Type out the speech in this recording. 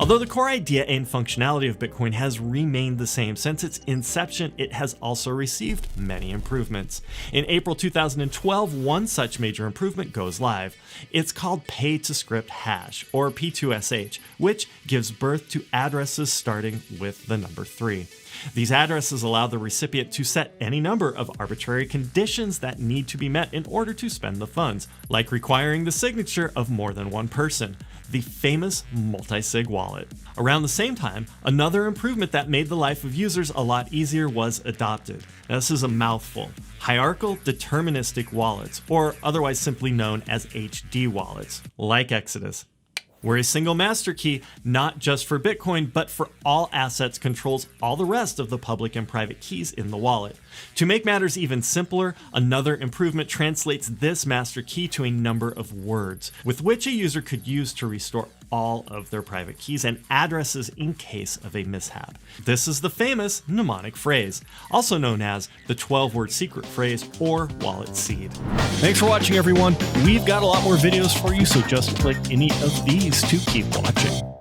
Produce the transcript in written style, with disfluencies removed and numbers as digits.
Although the core idea and functionality of Bitcoin has remained the same since its inception, it has also received many improvements. In April 2012, one such major improvement goes live. It's called pay-to-script hash, or P2SH, which gives birth to addresses starting with the number 3. These addresses allow the recipient to set any number of arbitrary conditions that need to be met in order to spend the funds, like requiring the signature of more than one person, the famous Multisig wallet. Around the same time, another improvement that made the life of users a lot easier was adopted. Now, this is a mouthful. Hierarchal deterministic wallets, or otherwise simply known as HD wallets, like Exodus, where a single master key, not just for Bitcoin, but for all assets, controls all the rest of the public and private keys in the wallet. To make matters even simpler, another improvement translates this master key to a number of words, with which a user could use to restore all of their private keys and addresses in case of a mishap. This is the famous mnemonic phrase, also known as the 12-word secret phrase or wallet seed. Thanks for watching, everyone. We've got a lot more videos for you, so just click any of these to keep watching.